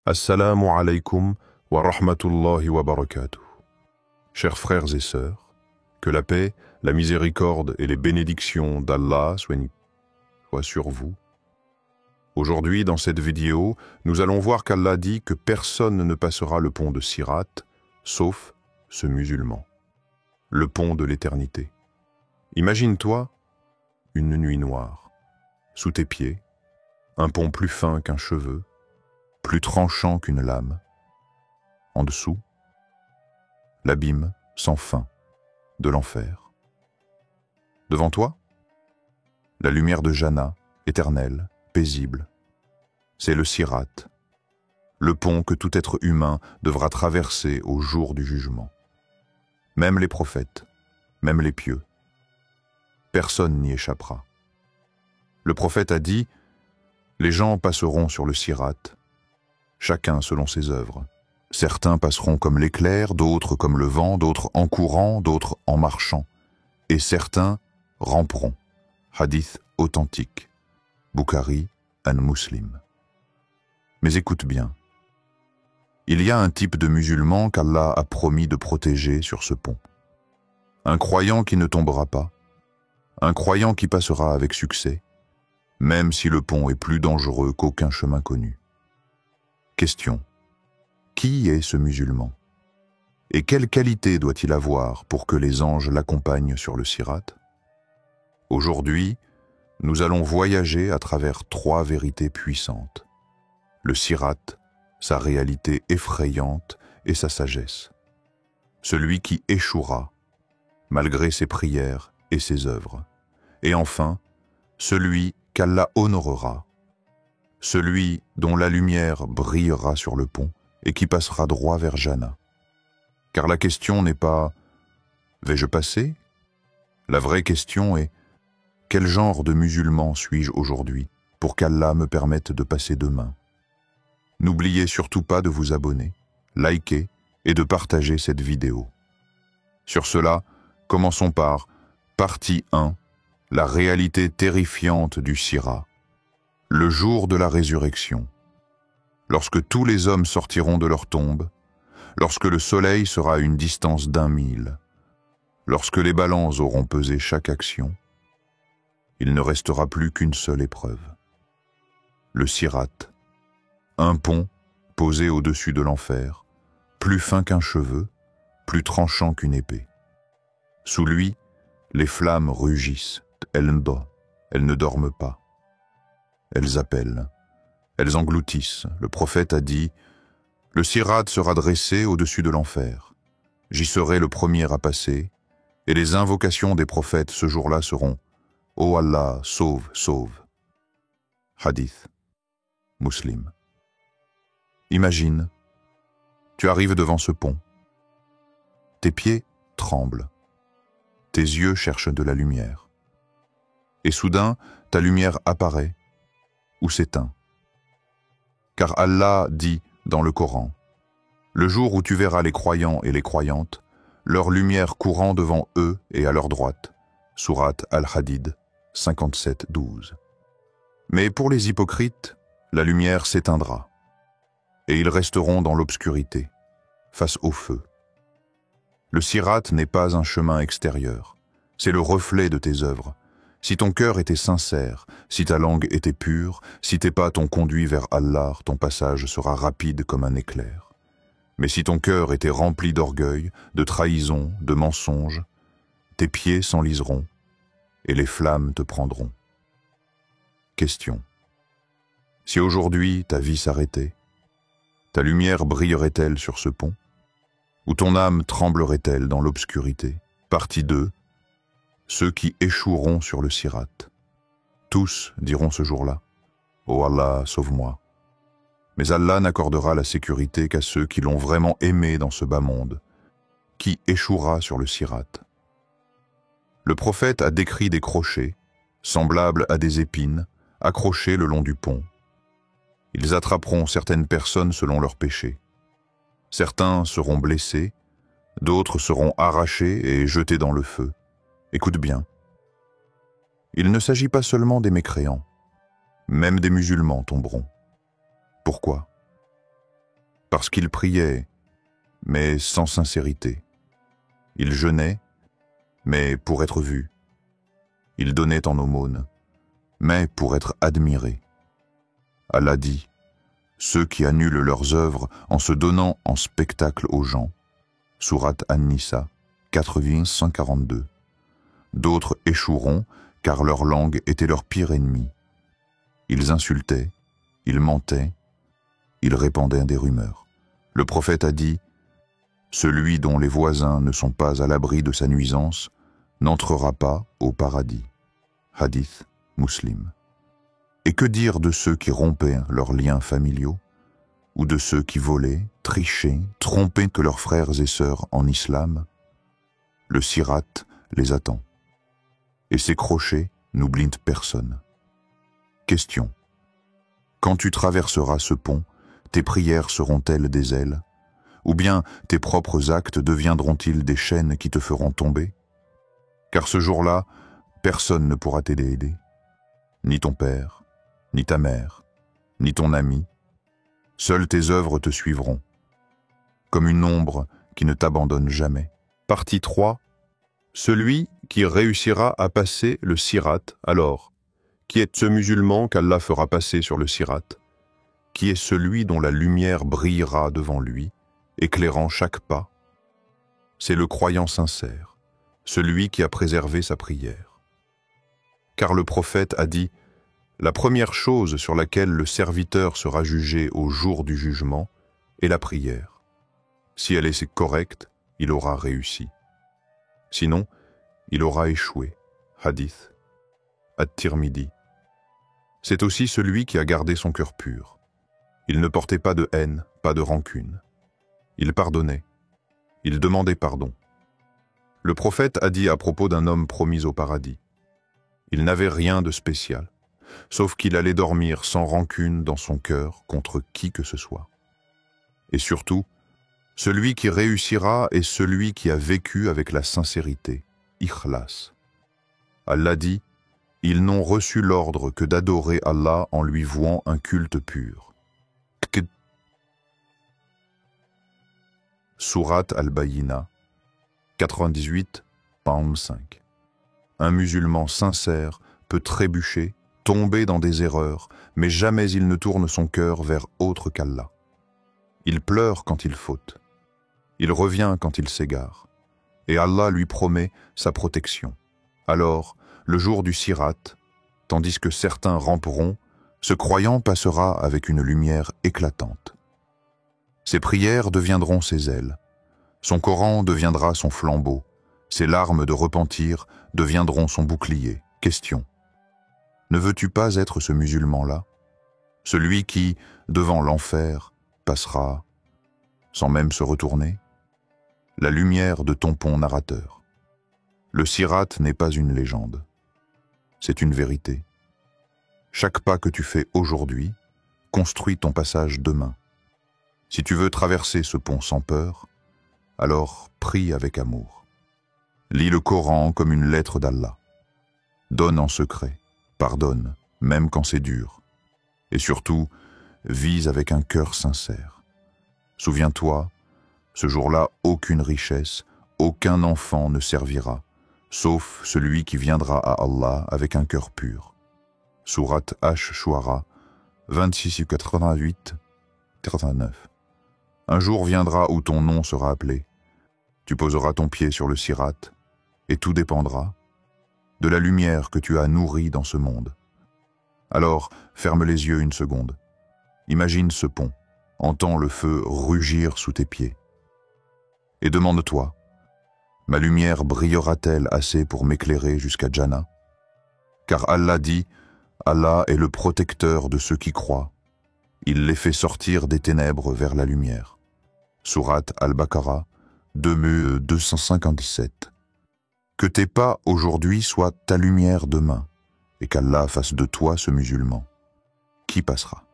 Assalamu alaikum wa rahmatullahi wa barakatuh. Chers frères et sœurs, que la paix, la miséricorde et les bénédictions d'Allah soient sur vous. Aujourd'hui, dans cette vidéo, nous allons voir qu'Allah dit que personne ne passera le pont de Sirat, sauf ce musulman. Le pont de l'éternité. Imagine-toi une nuit noire, sous tes pieds, un pont plus fin qu'un cheveu, plus tranchant qu'une lame. En dessous, l'abîme sans fin de l'enfer. Devant toi, la lumière de Jannah, éternelle, paisible. C'est le Sirat, le pont que tout être humain devra traverser au jour du jugement. Même les prophètes, même les pieux. Personne n'y échappera. Le prophète a dit « Les gens passeront sur le Sirat, chacun selon ses œuvres. Certains passeront comme l'éclair, d'autres comme le vent, d'autres en courant, d'autres en marchant. Et certains ramperont. » Hadith authentique. Bukhari and Muslim. Mais écoute bien. Il y a un type de musulman qu'Allah a promis de protéger sur ce pont. Un croyant qui ne tombera pas. Un croyant qui passera avec succès, même si le pont est plus dangereux qu'aucun chemin connu. Question. Qui est ce musulman? Et quelle qualité doit-il avoir pour que les anges l'accompagnent sur le Sirat? Aujourd'hui, nous allons voyager à travers trois vérités puissantes. Le Sirat, sa réalité effrayante et sa sagesse. Celui qui échouera, malgré ses prières et ses œuvres. Et enfin, celui qu'Allah honorera. Celui dont la lumière brillera sur le pont et qui passera droit vers Jannah. Car la question n'est pas « vais-je passer ?» La vraie question est « quel genre de musulman suis-je aujourd'hui pour qu'Allah me permette de passer demain ?» N'oubliez surtout pas de vous abonner, liker et de partager cette vidéo. Sur cela, commençons par partie 1, la réalité terrifiante du Sirat. Le jour de la résurrection, lorsque tous les hommes sortiront de leur tombe, lorsque le soleil sera à une distance d'1 mille, lorsque les balances auront pesé chaque action, il ne restera plus qu'une seule épreuve. Le Sirat, un pont posé au-dessus de l'enfer, plus fin qu'un cheveu, plus tranchant qu'une épée. Sous lui, les flammes rugissent, elles ne dorment pas. Elles appellent, elles engloutissent. Le prophète a dit « Le Sirat sera dressé au-dessus de l'enfer. J'y serai le premier à passer, et les invocations des prophètes ce jour-là seront « Ô Allah, sauve, sauve ». Hadith, Muslim. Imagine, tu arrives devant ce pont. Tes pieds tremblent. Tes yeux cherchent de la lumière. Et soudain, ta lumière apparaît ou s'éteint. Car Allah dit dans le Coran, « Le jour où tu verras les croyants et les croyantes, leur lumière courant devant eux et à leur droite. » Sourate Al-Hadid 57-12. Mais pour les hypocrites, la lumière s'éteindra, et ils resteront dans l'obscurité, face au feu. Le Sirat n'est pas un chemin extérieur, c'est le reflet de tes œuvres. Si ton cœur était sincère, si ta langue était pure, si tes pas t'ont conduit vers Allah, ton passage sera rapide comme un éclair. Mais si ton cœur était rempli d'orgueil, de trahison, de mensonges, tes pieds s'enliseront et les flammes te prendront. Question. Si aujourd'hui ta vie s'arrêtait, ta lumière brillerait-elle sur ce pont? Ou ton âme tremblerait-elle dans l'obscurité? Partie 2. Ceux qui échoueront sur le Sirat. Tous diront ce jour-là « Oh Allah, sauve-moi ». Mais Allah n'accordera la sécurité qu'à ceux qui l'ont vraiment aimé dans ce bas monde. Qui échouera sur le Sirat? Le prophète a décrit des crochets, semblables à des épines, accrochés le long du pont. Ils attraperont certaines personnes selon leurs péchés. Certains seront blessés, d'autres seront arrachés et jetés dans le feu. Écoute bien. Il ne s'agit pas seulement des mécréants. Même des musulmans tomberont. Pourquoi? parce qu'il priait, mais sans sincérité. Il jeûnait, mais pour être vu. Il donnait en aumône, mais pour être admiré. Allah dit, ceux qui annulent leurs œuvres en se donnant en spectacle aux gens. Sourate An-Nisa, 142. D'autres échoueront, car leur langue était leur pire ennemi. Ils insultaient, ils mentaient, ils répandaient des rumeurs. Le prophète a dit, celui dont les voisins ne sont pas à l'abri de sa nuisance n'entrera pas au paradis. Hadith Muslim. Et que dire de ceux qui rompaient leurs liens familiaux, ou de ceux qui volaient, trichaient, trompaient que leurs frères et sœurs en islam? Le sirat les attend, et ses crochets n'oublient personne. Question. Quand tu traverseras ce pont, tes prières seront-elles des ailes? Ou bien tes propres actes deviendront-ils des chaînes qui te feront tomber? Car ce jour-là, personne ne pourra t'aider, ni ton père, ni ta mère, ni ton ami. Seules tes œuvres te suivront, comme une ombre qui ne t'abandonne jamais. Partie 3. Celui qui réussira à passer le sirat, alors, qui est ce musulman qu'Allah fera passer sur le sirat? Qui est celui dont la lumière brillera devant lui, éclairant chaque pas? C'est le croyant sincère, celui qui a préservé sa prière. Car le prophète a dit, la première chose sur laquelle le serviteur sera jugé au jour du jugement est la prière. Si elle est correcte, il aura réussi. Sinon, il aura échoué. Hadith At-Tirmidhi. C'est aussi celui qui a gardé son cœur pur. Il ne portait pas de haine, pas de rancune. Il pardonnait. Il demandait pardon. Le prophète a dit à propos d'un homme promis au paradis. Il n'avait rien de spécial, sauf qu'il allait dormir sans rancune dans son cœur contre qui que ce soit. Et surtout, celui qui réussira est celui qui a vécu avec la sincérité, ikhlas. Allah dit, ils n'ont reçu l'ordre que d'adorer Allah en lui vouant un culte pur. Sourate Al-Bayyina, 98, Palm 5. Un musulman sincère peut trébucher, tomber dans des erreurs, mais jamais il ne tourne son cœur vers autre qu'Allah. Il pleure quand il faute. Il revient quand il s'égare. Et Allah lui promet sa protection. Alors, le jour du sirat, tandis que certains ramperont, ce croyant passera avec une lumière éclatante. Ses prières deviendront ses ailes. Son Coran deviendra son flambeau. Ses larmes de repentir deviendront son bouclier. Question. Ne veux-tu pas être ce musulman-là? Celui qui, devant l'enfer, passera sans même se retourner? La lumière de ton pont narrateur. Le sirat n'est pas une légende. C'est une vérité. Chaque pas que tu fais aujourd'hui construit ton passage demain. Si tu veux traverser ce pont sans peur, alors prie avec amour. Lis le Coran comme une lettre d'Allah. Donne en secret, pardonne, même quand c'est dur. Et surtout, vise avec un cœur sincère. Souviens-toi, ce jour-là, aucune richesse, aucun enfant ne servira, sauf celui qui viendra à Allah avec un cœur pur. Sourate Ash-Shu'ara, 26-88, 89. Un jour viendra où ton nom sera appelé. Tu poseras ton pied sur le sirat, et tout dépendra de la lumière que tu as nourrie dans ce monde. Alors, ferme les yeux une seconde. Imagine ce pont, entends le feu rugir sous tes pieds. Et demande-toi, ma lumière brillera-t-elle assez pour m'éclairer jusqu'à Jannah? Car Allah dit, Allah est le protecteur de ceux qui croient. Il les fait sortir des ténèbres vers la lumière. Sourate Al-Baqarah, 257. Que tes pas aujourd'hui soient ta lumière demain, et qu'Allah fasse de toi ce musulman. Qui passera?